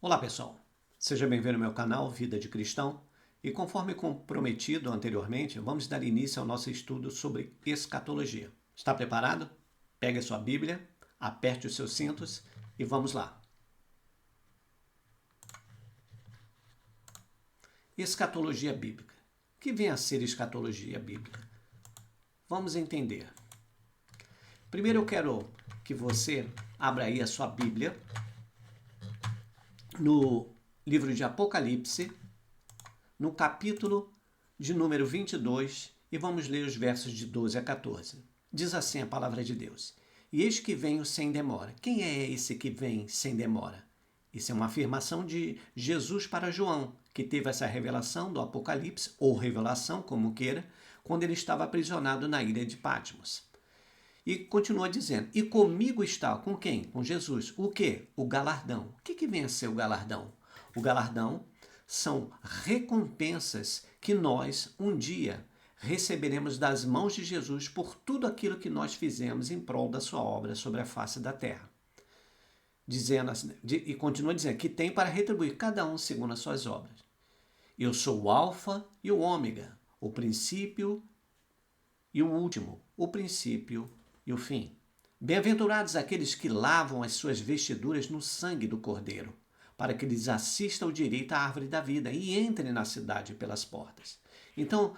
Olá pessoal, seja bem-vindo ao meu canal Vida de Cristão e conforme comprometido anteriormente, vamos dar início ao nosso estudo sobre escatologia. Está preparado? Pegue a sua Bíblia, aperte os seus cintos e vamos lá. Escatologia bíblica. O que vem a ser escatologia bíblica? Vamos entender. Primeiro eu quero que você abra aí a sua Bíblia no livro de Apocalipse, no capítulo de número 22, e vamos ler os versos de 12 a 14. Diz assim a palavra de Deus: E eis que venho sem demora. Quem é esse que vem sem demora? Isso é uma afirmação de Jesus para João, que teve essa revelação do Apocalipse, ou revelação, como queira, quando ele estava aprisionado na ilha de Patmos. E continua dizendo, e comigo está, com quem? Com Jesus. O quê? O galardão. O que vem a ser o galardão? O galardão são recompensas que nós, um dia, receberemos das mãos de Jesus por tudo aquilo que nós fizemos em prol da sua obra sobre a face da terra. Dizendo assim, e continua dizendo que tem para retribuir cada um segundo as suas obras. Eu sou o alfa e o ômega, o princípio e o último, o princípio e o fim. Bem-aventurados aqueles que lavam as suas vestiduras no sangue do Cordeiro, para que lhes assista o direito à árvore da vida e entrem na cidade pelas portas. Então,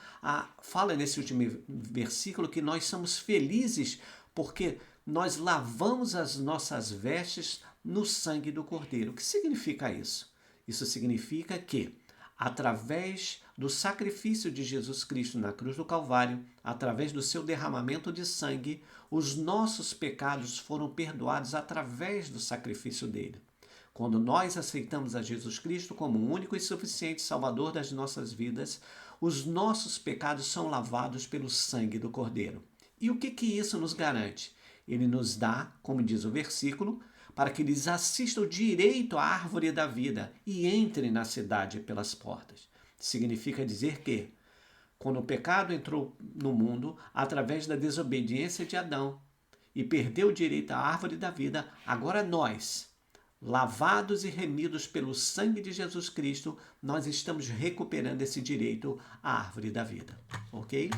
fala nesse último versículo que nós somos felizes porque nós lavamos as nossas vestes no sangue do Cordeiro. O que significa isso? Isso significa que, através do sacrifício de Jesus Cristo na cruz do Calvário, através do seu derramamento de sangue, os nossos pecados foram perdoados através do sacrifício dele. Quando nós aceitamos a Jesus Cristo como o único e suficiente Salvador das nossas vidas, os nossos pecados são lavados pelo sangue do Cordeiro. E o que isso nos garante? Ele nos dá, como diz o versículo, para que lhes assista o direito à árvore da vida e entrem na cidade pelas portas. Significa dizer que, quando o pecado entrou no mundo, através da desobediência de Adão, e perdeu o direito à árvore da vida, agora nós, lavados e remidos pelo sangue de Jesus Cristo, nós estamos recuperando esse direito à árvore da vida. Ok?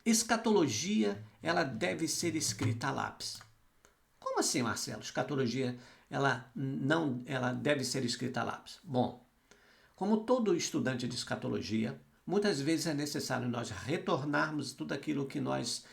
Escatologia, ela deve ser escrita a lápis. Como assim, Marcelo? Escatologia, ela deve ser escrita a lápis. Bom, como todo estudante de escatologia, muitas vezes é necessário nós retornarmos tudo aquilo que nós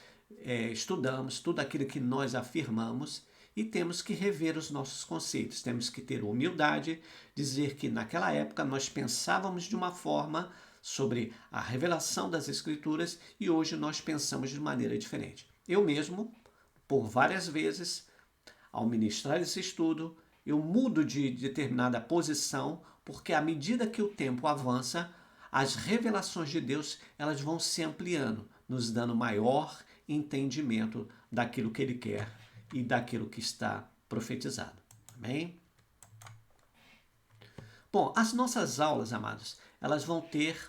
estudamos, tudo aquilo que nós afirmamos e temos que rever os nossos conceitos. Temos que ter humildade, dizer que naquela época nós pensávamos de uma forma sobre a revelação das Escrituras e hoje nós pensamos de maneira diferente. Eu mesmo, por várias vezes, ao ministrar esse estudo, eu mudo de determinada posição, porque à medida que o tempo avança, as revelações de Deus elas vão se ampliando, nos dando maior entendimento daquilo que Ele quer e daquilo que está profetizado. Amém? Bom, as nossas aulas, amados, elas vão ter,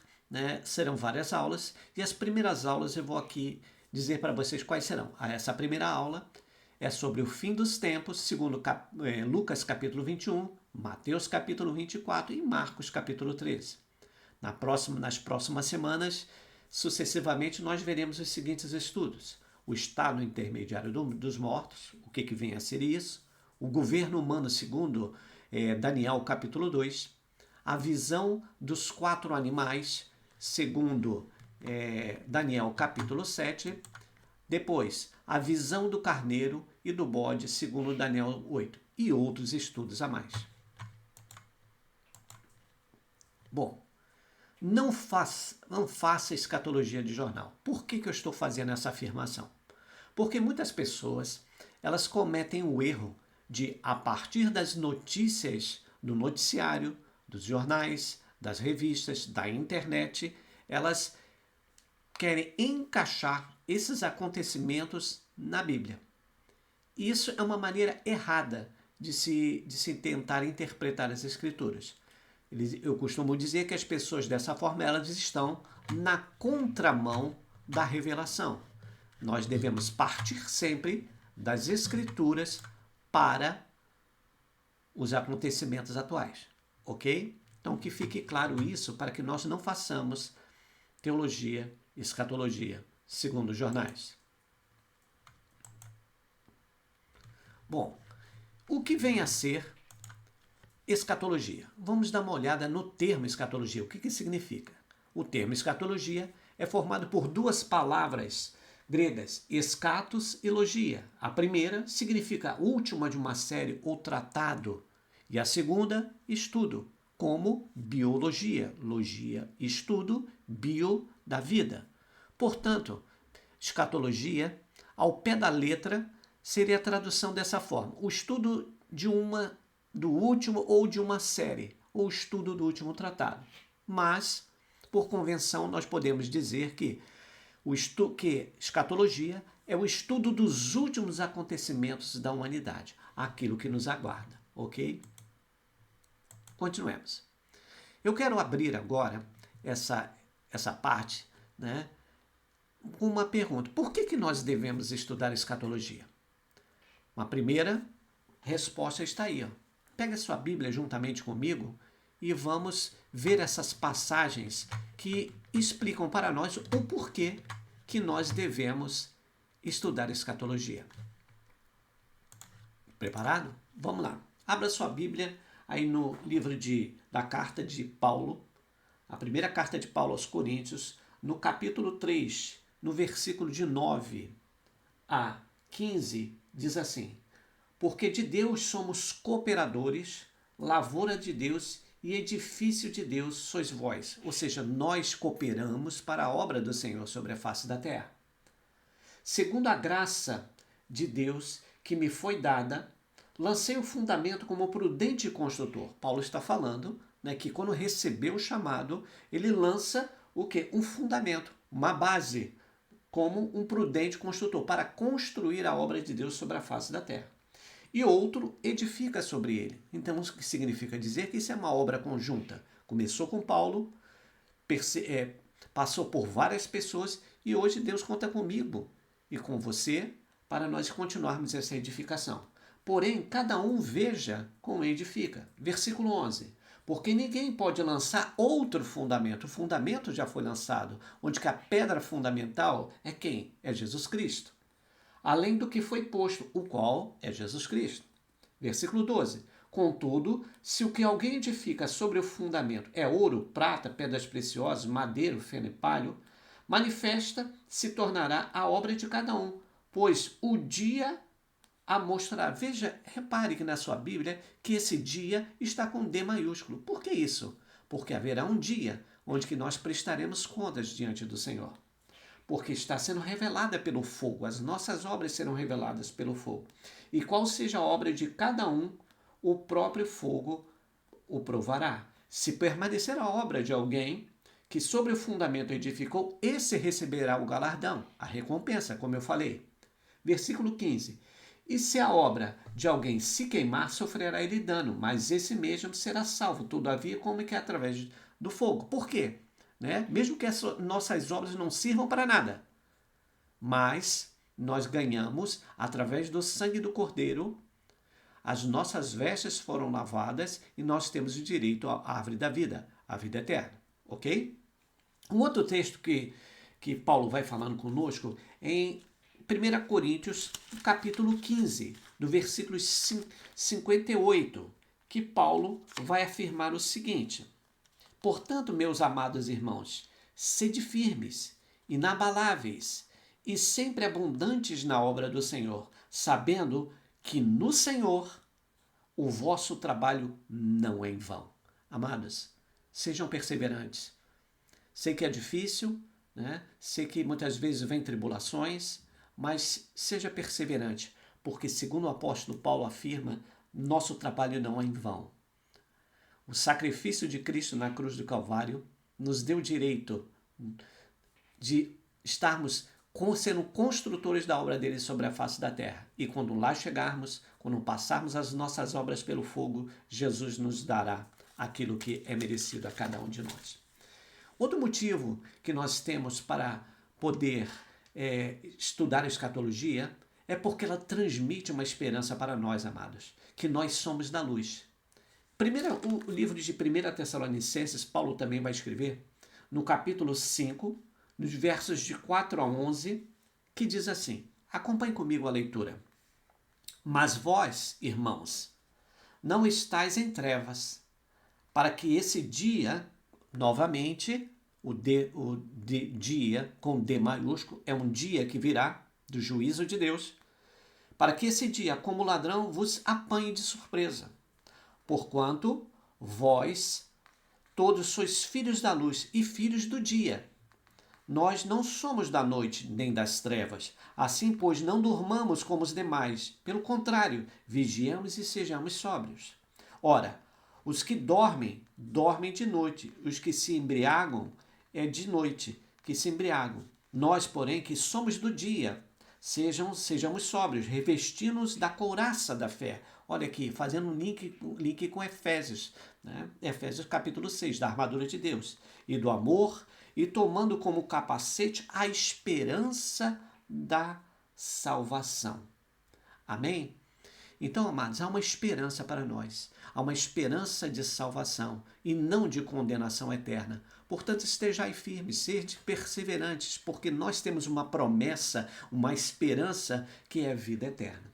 serão várias aulas, e as primeiras aulas eu vou aqui dizer para vocês quais serão. Essa primeira aula é sobre o fim dos tempos, segundo Lucas capítulo 21, Mateus capítulo 24 e Marcos capítulo 13. Nas próximas semanas, sucessivamente, nós veremos os seguintes estudos. O estado intermediário dos mortos, o que vem a ser isso? O governo humano segundo Daniel capítulo 2. A visão dos 4 animais, segundo Daniel capítulo 7. Depois, a visão do carneiro e do bode, segundo Daniel 8. E outros estudos a mais. Bom, não faça escatologia de jornal. Por que eu estou fazendo essa afirmação? Porque muitas pessoas, elas cometem o erro de, a partir das notícias do noticiário, dos jornais, das revistas, da internet, elas querem encaixar esses acontecimentos na Bíblia. Isso é uma maneira errada de se tentar interpretar as Escrituras. Eu costumo dizer que as pessoas dessa forma elas estão na contramão da revelação. Nós devemos partir sempre das Escrituras para os acontecimentos atuais, ok? Então, que fique claro isso para que nós não façamos teologia, escatologia, segundo os jornais. Bom, o que vem a ser escatologia? Vamos dar uma olhada no termo escatologia. O que significa? O termo escatologia é formado por duas palavras gregas, escatos e logia. A primeira significa última de uma série ou tratado, e a segunda, estudo, como biologia. Logia, estudo, bio, da vida. Portanto, escatologia, ao pé da letra, seria a tradução dessa forma: o estudo do último ou de uma série, ou estudo do último tratado. Mas, por convenção, nós podemos dizer que escatologia é o estudo dos últimos acontecimentos da humanidade, aquilo que nos aguarda, ok? Continuemos. Eu quero abrir agora essa parte, né, com uma pergunta. Por que nós devemos estudar escatologia? Uma primeira resposta está aí. Ó. Pega a sua Bíblia juntamente comigo e vamos ver essas passagens que explicam para nós o porquê que nós devemos estudar escatologia. Preparado? Vamos lá. Abra sua Bíblia aí no livro da carta de Paulo, a primeira carta de Paulo aos Coríntios, no capítulo 3, no versículo de 9 a 15, diz assim: porque de Deus somos cooperadores, lavoura de Deus e edifício de Deus sois vós. Ou seja, nós cooperamos para a obra do Senhor sobre a face da terra. Segundo a graça de Deus que me foi dada, lancei o fundamento como prudente construtor. Paulo está falando, né, que quando recebeu o chamado, ele lança o quê? Um fundamento, uma base, como um prudente construtor, para construir a obra de Deus sobre a face da terra. E outro edifica sobre ele. Então, o que significa dizer que isso é uma obra conjunta. Começou com Paulo, passou por várias pessoas e hoje Deus conta comigo e com você para nós continuarmos essa edificação. Porém, cada um veja como edifica. Versículo 11. Porque ninguém pode lançar outro fundamento. O fundamento já foi lançado, onde que a pedra fundamental é quem? É Jesus Cristo. Além do que foi posto, o qual é Jesus Cristo. Versículo 12. Contudo, se o que alguém edifica sobre o fundamento é ouro, prata, pedras preciosas, madeiro, feno e palho, manifesta se tornará a obra de cada um, pois o dia a mostrará. Veja, repare que na sua Bíblia que esse dia está com D maiúsculo. Por que isso? Porque haverá um dia onde que nós prestaremos contas diante do Senhor. Porque está sendo revelada pelo fogo. As nossas obras serão reveladas pelo fogo. E qual seja a obra de cada um, o próprio fogo o provará. Se permanecer a obra de alguém que sobre o fundamento edificou, esse receberá o galardão, a recompensa, como eu falei. Versículo 15. E se a obra de alguém se queimar, sofrerá ele dano, mas esse mesmo será salvo, todavia, como que é através do fogo. Por quê? Né? Mesmo que as nossas obras não sirvam para nada, mas nós ganhamos através do sangue do Cordeiro, as nossas vestes foram lavadas e nós temos o direito à árvore da vida, à vida eterna, ok? Um outro texto que Paulo vai falando conosco é em 1 Coríntios, capítulo 15, do versículo 58, que Paulo vai afirmar o seguinte: portanto, meus amados irmãos, sede firmes, inabaláveis e sempre abundantes na obra do Senhor, sabendo que no Senhor o vosso trabalho não é em vão. Amados, sejam perseverantes. Sei que é difícil, né? Sei que muitas vezes vem tribulações, mas seja perseverante, porque segundo o apóstolo Paulo afirma, nosso trabalho não é em vão. O sacrifício de Cristo na cruz do Calvário nos deu o direito de estarmos sendo construtores da obra dele sobre a face da terra. E quando lá chegarmos, quando passarmos as nossas obras pelo fogo, Jesus nos dará aquilo que é merecido a cada um de nós. Outro motivo que nós temos para poder estudar a escatologia é porque ela transmite uma esperança para nós, amados, que nós somos da luz. O livro de 1 Tessalonicenses, Paulo também vai escrever, no capítulo 5, nos versos de 4 a 11, que diz assim, acompanhe comigo a leitura. Mas vós, irmãos, não estáis em trevas, para que esse dia, novamente, dia com D maiúsculo, é um dia que virá do juízo de Deus, para que esse dia, como ladrão, vos apanhe de surpresa. Porquanto vós todos sois filhos da luz e filhos do dia. Nós não somos da noite nem das trevas. Assim, pois, não durmamos como os demais. Pelo contrário, vigiemos e sejamos sóbrios. Ora, os que dormem, dormem de noite. Os que se embriagam, é de noite que se embriagam. Nós, porém, que somos do dia, sejamos sóbrios, revestindo-nos da couraça da fé. Olha aqui, fazendo um link com Efésios, né? Efésios capítulo 6, da armadura de Deus. E do amor, e tomando como capacete a esperança da salvação. Amém? Então, amados, há uma esperança para nós. Há uma esperança de salvação e não de condenação eterna. Portanto, estejai firmes, sede perseverantes, porque nós temos uma promessa, uma esperança que é a vida eterna.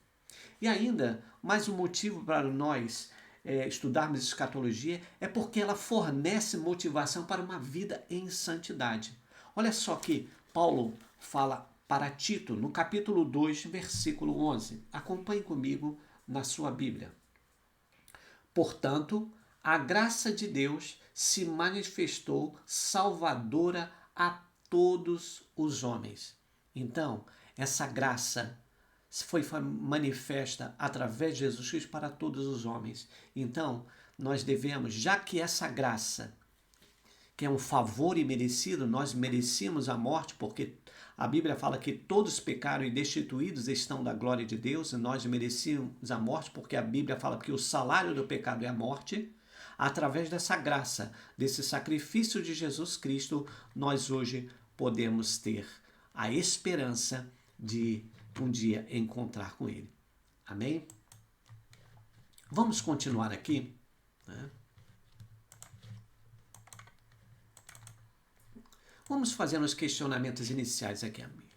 E ainda, mais um motivo para nós estudarmos escatologia é porque ela fornece motivação para uma vida em santidade. Olha só que Paulo fala para Tito, no capítulo 2, versículo 11. Acompanhe comigo na sua Bíblia. Portanto, a graça de Deus se manifestou salvadora a todos os homens. Então, essa graça foi manifesta através de Jesus Cristo para todos os homens. Então, nós devemos, já que essa graça, que é um favor imerecido, nós merecíamos a morte, porque a Bíblia fala que todos pecaram e destituídos estão da glória de Deus, e nós merecíamos a morte, porque a Bíblia fala que o salário do pecado é a morte. Através dessa graça, desse sacrifício de Jesus Cristo, nós hoje podemos ter a esperança de um dia encontrar com Ele. Amém? Vamos continuar aqui, né? Vamos fazer uns questionamentos iniciais aqui, amigo.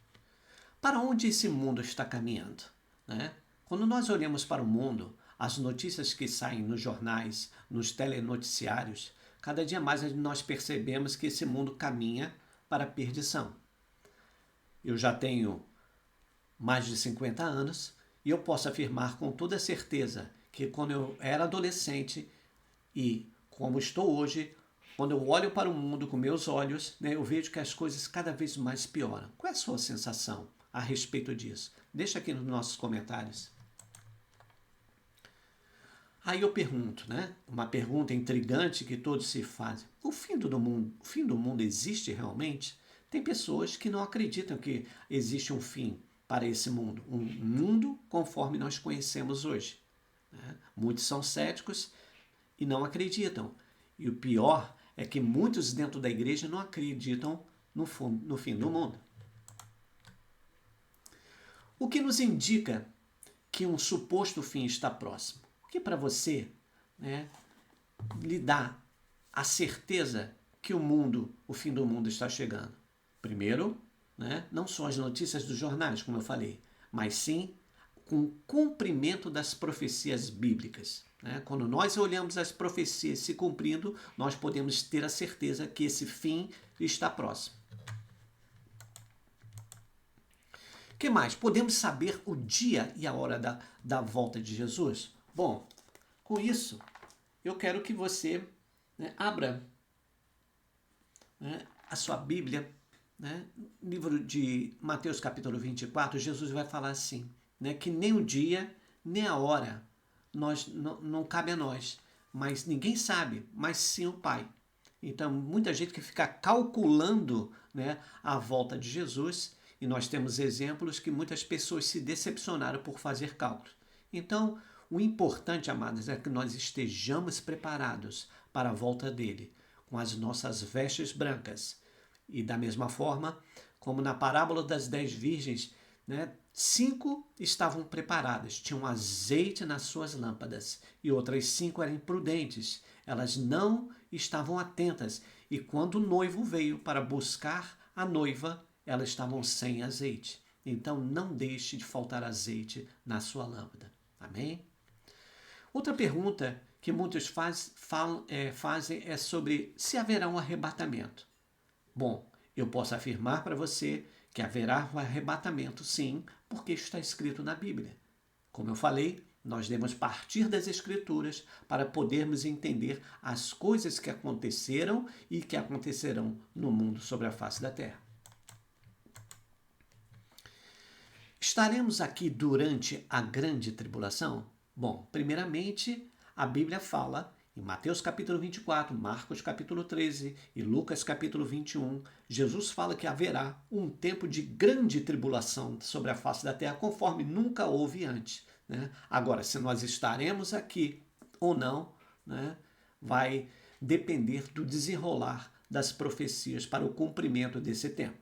Para onde esse mundo está caminhando, né? Quando nós olhamos para o mundo, as notícias que saem nos jornais, nos telenoticiários, cada dia mais nós percebemos que esse mundo caminha para a perdição. Eu já tenho mais de 50 anos e eu posso afirmar com toda certeza que quando eu era adolescente e como estou hoje, quando eu olho para o mundo com meus olhos, né, eu vejo que as coisas cada vez mais pioram. Qual é a sua sensação a respeito disso? Deixa aqui nos nossos comentários. Aí eu pergunto, né? Uma pergunta intrigante que todos se fazem. O fim do mundo existe realmente? Tem pessoas que não acreditam que existe um fim para esse mundo. Um mundo conforme nós conhecemos hoje, né? Muitos são céticos e não acreditam. E o pior é que muitos dentro da igreja não acreditam no fim do mundo. O que nos indica que um suposto fim está próximo? O que para você, né, lhe dá a certeza que o fim do mundo está chegando? Primeiro, né, não são as notícias dos jornais, como eu falei, mas sim com o cumprimento das profecias bíblicas. Né? Quando nós olhamos as profecias se cumprindo, nós podemos ter a certeza que esse fim está próximo. O que mais? Podemos saber o dia e a hora da volta de Jesus? Bom, com isso, eu quero que você, né, abra, né, a sua Bíblia, né, no livro de Mateus capítulo 24, Jesus vai falar assim, né, que nem o dia, nem a hora não cabe a nós, mas ninguém sabe, mas sim o Pai. Então, muita gente que fica calculando, né, a volta de Jesus, e nós temos exemplos que muitas pessoas se decepcionaram por fazer cálculos. Então, o importante, amados, é que nós estejamos preparados para a volta dele, com as nossas vestes brancas. E da mesma forma, como na parábola das 10 virgens, né, 5 estavam preparadas, tinham azeite nas suas lâmpadas, e outras 5 eram imprudentes. Elas não estavam atentas, e quando o noivo veio para buscar a noiva, elas estavam sem azeite. Então, não deixe de faltar azeite na sua lâmpada. Amém? Outra pergunta que muitos fazem é sobre se haverá um arrebatamento. Bom, eu posso afirmar para você que haverá um arrebatamento, sim, porque está escrito na Bíblia. Como eu falei, nós devemos partir das Escrituras para podermos entender as coisas que aconteceram e que acontecerão no mundo sobre a face da terra. Estaremos aqui durante a grande tribulação? Bom, primeiramente, a Bíblia fala em Mateus capítulo 24, Marcos capítulo 13 e Lucas capítulo 21, Jesus fala que haverá um tempo de grande tribulação sobre a face da terra, conforme nunca houve antes. Né? Agora, se nós estaremos aqui ou não, né, vai depender do desenrolar das profecias para o cumprimento desse tempo.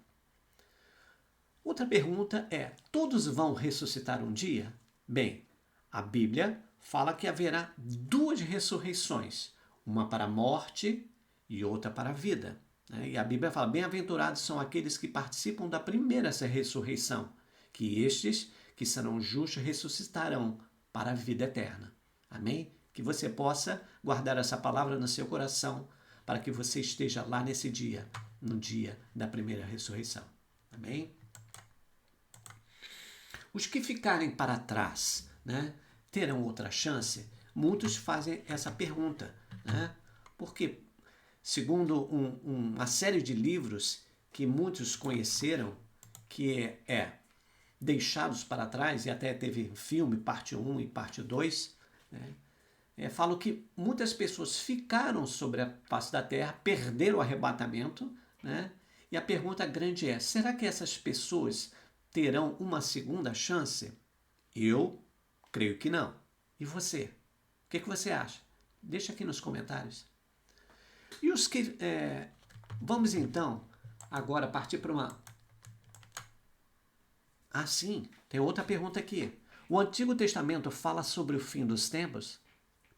Outra pergunta é: todos vão ressuscitar um dia? Bem, a Bíblia fala que haverá 2 ressurreições, uma para a morte e outra para a vida. Né? E a Bíblia fala: bem-aventurados são aqueles que participam da primeira ressurreição, que estes que serão justos ressuscitarão para a vida eterna. Amém? Que você possa guardar essa palavra no seu coração para que você esteja lá nesse dia, no dia da primeira ressurreição. Amém? Os que ficarem para trás, né, terão outra chance? Muitos fazem essa pergunta, né? Porque, segundo uma série de livros que muitos conheceram, que é Deixados para Trás, e até teve filme, parte 1 e parte 2, né? Falam que muitas pessoas ficaram sobre a face da terra, perderam o arrebatamento, né? E a pergunta grande é: será que essas pessoas terão uma segunda chance? Eu creio que não. E você? O que você acha? Deixa aqui nos comentários. E os que... vamos então agora partir para uma... Ah, sim, tem outra pergunta aqui. O Antigo Testamento fala sobre o fim dos tempos?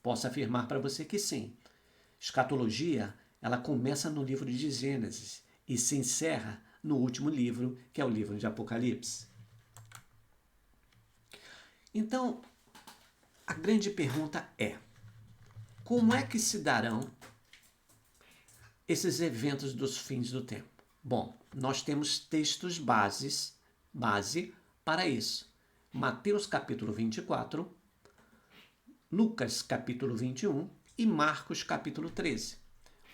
Posso afirmar para você que sim. Escatologia, ela começa no livro de Gênesis e se encerra no último livro, que é o livro de Apocalipse. Então, a grande pergunta é: como é que se darão esses eventos dos fins do tempo? Bom, nós temos textos base para isso. Mateus capítulo 24, Lucas capítulo 21 e Marcos capítulo 13,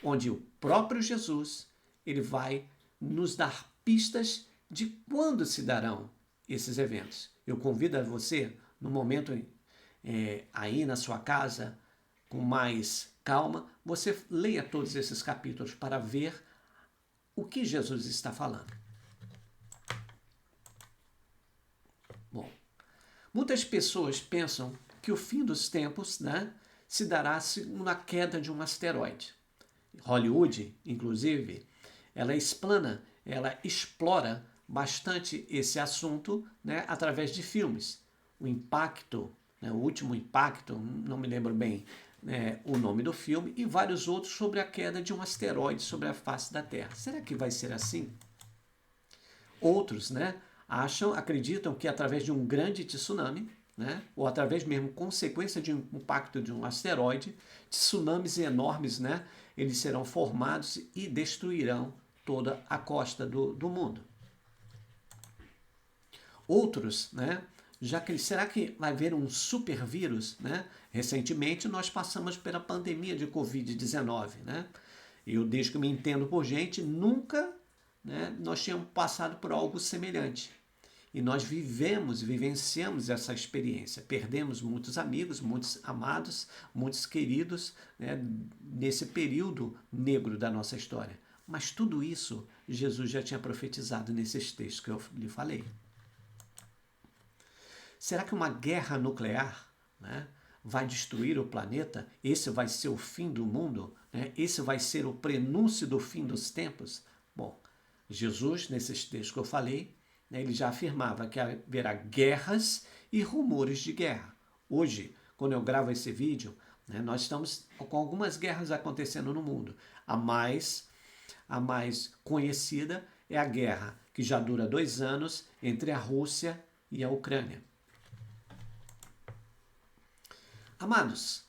onde o próprio Jesus ele vai nos dar pistas de quando se darão esses eventos. Eu convido a você, no momento aí na sua casa, com mais calma, você leia todos esses capítulos para ver o que Jesus está falando. Bom, muitas pessoas pensam que o fim dos tempos, né, se dará na queda de um asteroide. Hollywood, inclusive, ela explora bastante esse assunto, né, através de filmes. O Impacto, né, o Último Impacto, não me lembro bem o nome do filme, e vários outros sobre a queda de um asteroide sobre a face da Terra. Será que vai ser assim? Outros, né, acreditam que através de um grande tsunami, né, ou através mesmo consequência de um impacto de um asteroide, tsunamis enormes, né, eles serão formados e destruirão toda a costa do mundo. Outros, né, será que vai haver um super vírus? Né? Recentemente nós passamos pela pandemia de Covid-19. Né? Eu, desde que me entendo por gente, nunca, né, nós tínhamos passado por algo semelhante. E nós vivenciamos essa experiência. Perdemos muitos amigos, muitos amados, muitos queridos, né, nesse período negro da nossa história. Mas tudo isso Jesus já tinha profetizado nesses textos que eu lhe falei. Será que uma guerra nuclear, né, vai destruir o planeta? Esse vai ser o fim do mundo? Né? Esse vai ser o prenúncio do fim dos tempos? Bom, Jesus, nesses textos que eu falei, Ele já afirmava que haverá guerras e rumores de guerra. Hoje, quando eu gravo esse vídeo, nós estamos com algumas guerras acontecendo no mundo. A mais conhecida é a guerra que já dura 2 anos entre a Rússia e a Ucrânia. Amados,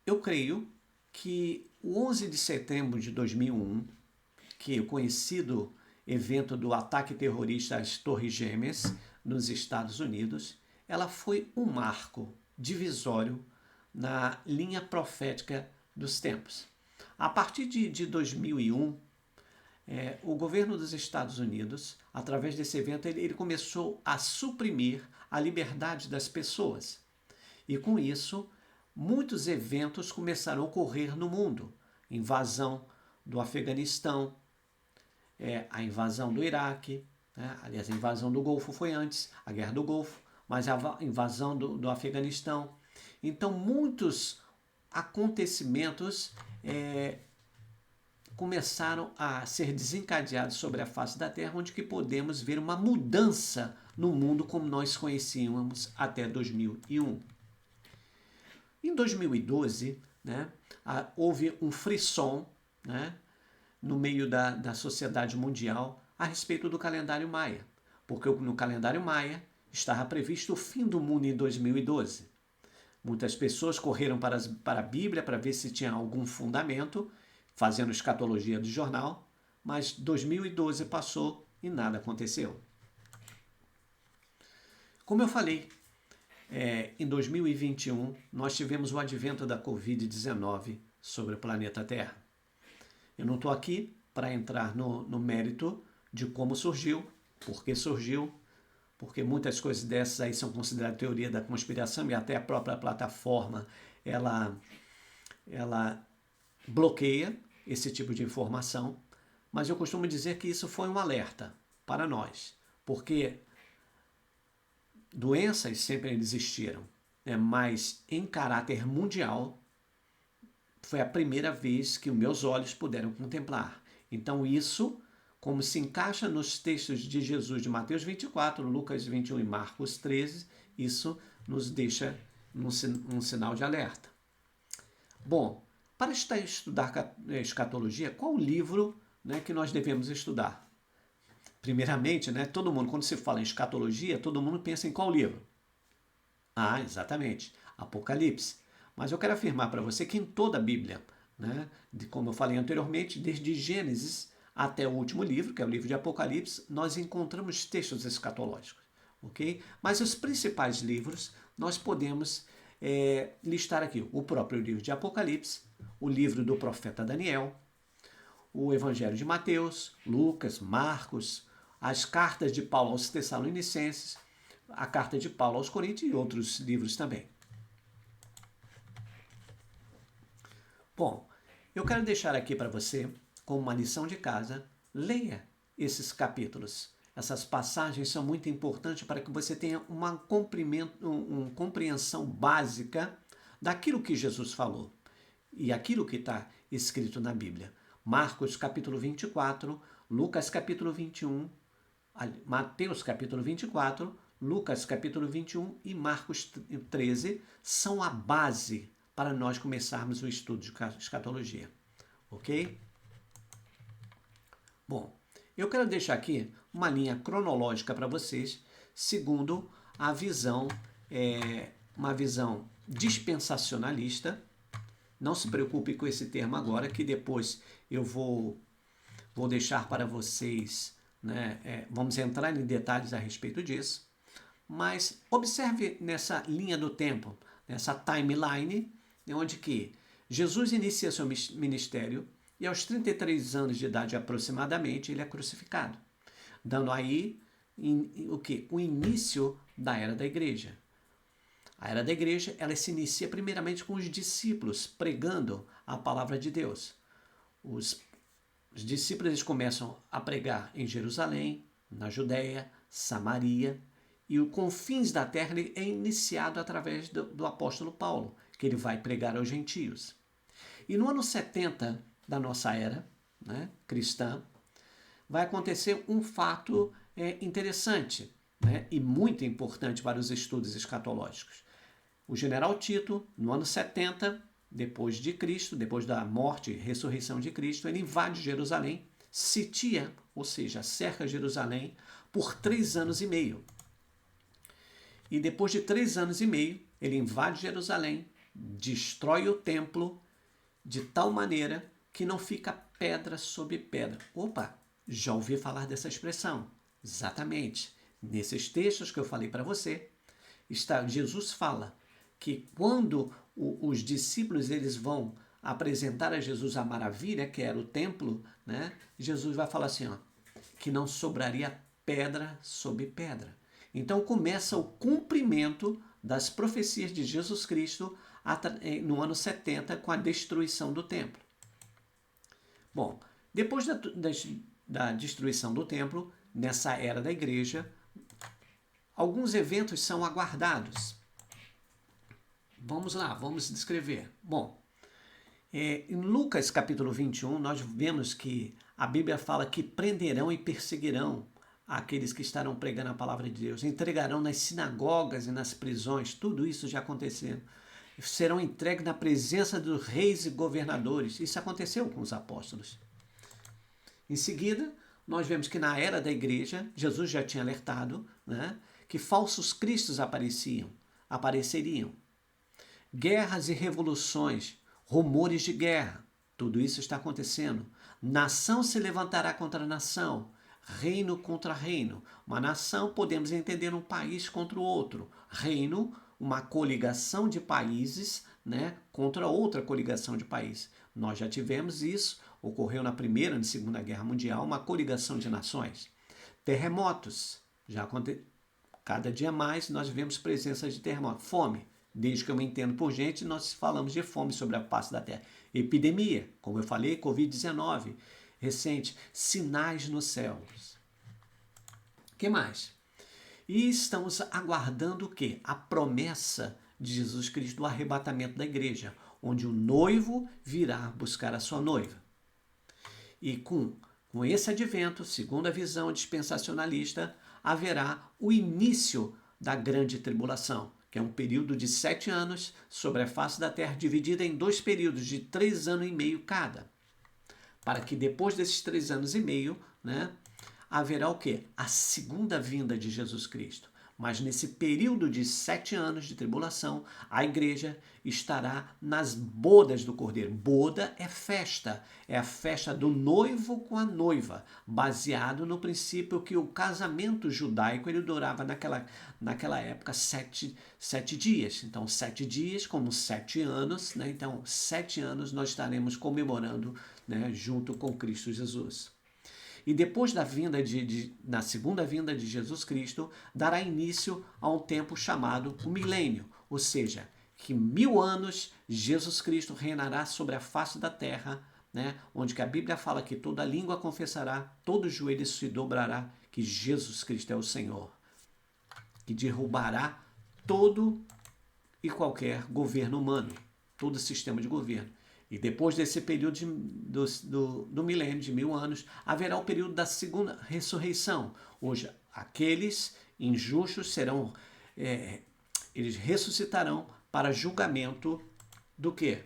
eu creio que o 11 de setembro de 2001, que é o conhecido evento do ataque terrorista às Torres Gêmeas nos Estados Unidos, ela foi um marco divisório na linha profética dos tempos. A partir de 2001, o governo dos Estados Unidos, através desse evento, ele começou a suprimir a liberdade das pessoas. E com isso, muitos eventos começaram a ocorrer no mundo. Invasão do Afeganistão, a invasão do Iraque, aliás, a invasão do Golfo foi antes, a Guerra do Golfo, mas a invasão do Afeganistão. Então, muitos acontecimentos começaram a ser desencadeados sobre a face da Terra, onde que podemos ver uma mudança no mundo como nós conhecíamos até 2001. Em 2012, houve um frisson, no meio da sociedade mundial a respeito do calendário maia, porque no calendário maia estava previsto o fim do mundo em 2012. Muitas pessoas correram para a Bíblia para ver se tinha algum fundamento, fazendo escatologia do jornal, mas 2012 passou e nada aconteceu. Como eu falei, em 2021 nós tivemos o advento da Covid-19 sobre o planeta Terra. Eu não estou aqui para entrar no mérito de como surgiu, por que surgiu, porque muitas coisas dessas aí são consideradas teoria da conspiração e até a própria plataforma ela bloqueia esse tipo de informação, mas eu costumo dizer que isso foi um alerta para nós, porque doenças sempre existiram, mas em caráter mundial foi a primeira vez que os meus olhos puderam contemplar. Então isso, como se encaixa nos textos de Jesus de Mateus 24, Lucas 21 e Marcos 13, isso nos deixa um sinal de alerta. Bom, para estudar escatologia, qual o livro que nós devemos estudar? Primeiramente, todo mundo, quando se fala em escatologia, todo mundo pensa em qual livro? Exatamente, Apocalipse. Mas eu quero afirmar para você que em toda a Bíblia, como eu falei anteriormente, desde Gênesis até o último livro, que é o livro de Apocalipse, nós encontramos textos escatológicos. Ok? Mas os principais livros nós podemos listar aqui o próprio livro de Apocalipse, o livro do profeta Daniel, o Evangelho de Mateus, Lucas, Marcos, as cartas de Paulo aos Tessalonicenses, a carta de Paulo aos Coríntios e outros livros também. Bom, eu quero deixar aqui para você, como uma lição de casa, leia esses capítulos. Essas passagens são muito importantes para que você tenha uma compreensão básica daquilo que Jesus falou e aquilo que está escrito na Bíblia. Marcos capítulo 24, Lucas capítulo 21, Mateus capítulo 24, Lucas capítulo 21 e Marcos 13 são a base para nós começarmos o estudo de escatologia. Ok? Bom, eu quero deixar aqui uma linha cronológica para vocês, segundo a visão, uma visão dispensacionalista. Não se preocupe com esse termo agora, que depois eu vou deixar para vocês, vamos entrar em detalhes a respeito disso. Mas observe nessa linha do tempo, nessa timeline, onde que Jesus inicia seu ministério e aos 33 anos de idade aproximadamente ele é crucificado, dando aí o início da era da igreja. A era da igreja ela se inicia primeiramente com os discípulos pregando a palavra de Deus. Os discípulos eles começam a pregar em Jerusalém, na Judéia, Samaria, e os confins da terra é iniciado através do apóstolo Paulo, que ele vai pregar aos gentios. E no ano 70 da nossa era cristã, vai acontecer um fato interessante, né, e muito importante para os estudos escatológicos. O general Tito, no ano 70, depois de Cristo, depois da morte e ressurreição de Cristo, ele invade Jerusalém, sitia, ou seja, cerca Jerusalém por 3 anos e meio. E depois de 3 anos e meio, ele invade Jerusalém, destrói o templo de tal maneira que não fica pedra sobre pedra. Opa, já ouvi falar dessa expressão. Exatamente. Nesses textos que eu falei para você, Jesus fala que quando os discípulos eles vão apresentar a Jesus a maravilha, que era o templo, né? Jesus vai falar assim, ó, que não sobraria pedra sobre pedra. Então começa o cumprimento das profecias de Jesus Cristo no ano 70 com a destruição do templo. Bom, depois da destruição do templo, nessa era da igreja, alguns eventos são aguardados. Vamos lá, vamos descrever. Bom, em Lucas capítulo 21, nós vemos que a Bíblia fala que prenderão e perseguirão aqueles que estarão pregando a palavra de Deus, entregarão nas sinagogas e nas prisões, tudo isso já aconteceu. Serão entregues na presença dos reis e governadores. Isso aconteceu com os apóstolos. Em seguida, nós vemos que na era da igreja, Jesus já tinha alertado, né, que falsos cristos apareceriam. Guerras e revoluções, rumores de guerra, tudo isso está acontecendo. Nação se levantará contra nação, reino contra reino. Uma nação, podemos entender um país contra o outro. Reino, uma coligação de países, né, contra outra coligação de países. Nós já tivemos isso, ocorreu na Primeira e na Segunda Guerra Mundial, uma coligação de nações. Terremotos, cada dia mais nós vemos presença de terremotos. Fome, desde que eu me entendo por gente, nós falamos de fome sobre a face da terra. Epidemia, como eu falei, Covid-19, recente, sinais nos céus. O que mais? E estamos aguardando o quê? A promessa de Jesus Cristo do arrebatamento da igreja, onde o noivo virá buscar a sua noiva. E com esse advento, segundo a visão dispensacionalista, haverá o início da grande tribulação, que é um período de 7 anos sobre a face da terra, dividida em 2 períodos de 3 anos e meio cada. Para que depois desses 3 anos e meio, né, haverá o quê? A segunda vinda de Jesus Cristo. Mas nesse período de 7 anos de tribulação, a igreja estará nas bodas do Cordeiro. Boda é a festa do noivo com a noiva, baseado no princípio que o casamento judaico ele durava naquela época 7 dias. Então, 7 dias como 7 anos, né? Então, 7 anos nós estaremos comemorando, né, junto com Cristo Jesus. E depois na segunda vinda de Jesus Cristo, dará início a um tempo chamado o milênio, ou seja, que 1000 anos Jesus Cristo reinará sobre a face da terra, né, onde que a Bíblia fala que toda língua confessará, todo joelho se dobrará que Jesus Cristo é o Senhor, que derrubará todo e qualquer governo humano, todo sistema de governo. E depois desse período do milênio, de 1000 anos, haverá o período da segunda ressurreição. Hoje, aqueles injustos serão, eles ressuscitarão para julgamento do quê?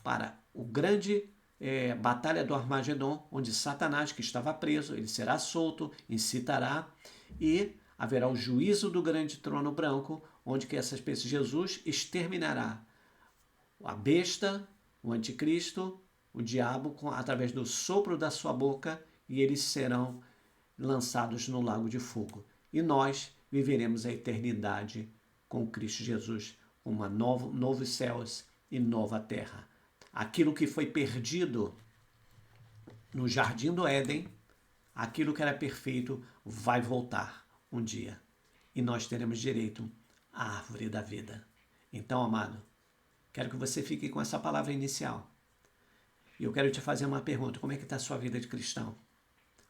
Para o grande batalha do Armagedon, onde Satanás, que estava preso, ele será solto, incitará, e haverá o juízo do grande trono branco, onde que essas pessoas, Jesus exterminará a besta, o anticristo, o diabo, através do sopro da sua boca, e eles serão lançados no lago de fogo. E nós viveremos a eternidade com Cristo Jesus, novos céus e nova terra. Aquilo que foi perdido no jardim do Éden, aquilo que era perfeito, vai voltar um dia. E nós teremos direito à árvore da vida. Então, amado, quero que você fique com essa palavra inicial. E eu quero te fazer uma pergunta. Como é que está a sua vida de cristão?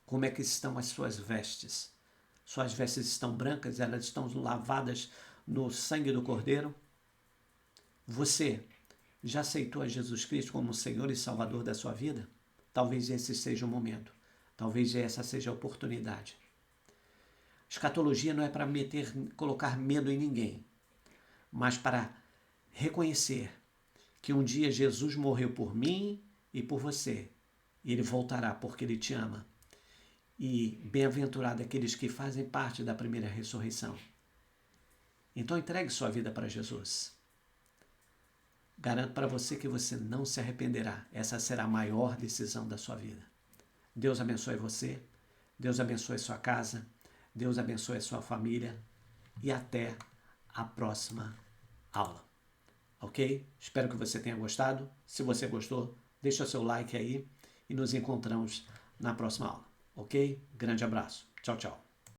Como é que estão as suas vestes? Suas vestes estão brancas? Elas estão lavadas no sangue do Cordeiro? Você já aceitou a Jesus Cristo como Senhor e Salvador da sua vida? Talvez esse seja o momento. Talvez essa seja a oportunidade. Escatologia não é para colocar medo em ninguém, mas para reconhecer que um dia Jesus morreu por mim e por você. E ele voltará porque ele te ama. E bem-aventurado aqueles que fazem parte da primeira ressurreição. Então entregue sua vida para Jesus. Garanto para você que você não se arrependerá. Essa será a maior decisão da sua vida. Deus abençoe você. Deus abençoe sua casa. Deus abençoe sua família. E até a próxima aula. Ok? Espero que você tenha gostado. Se você gostou, deixa seu like aí e nos encontramos na próxima aula. Ok? Grande abraço. Tchau, tchau.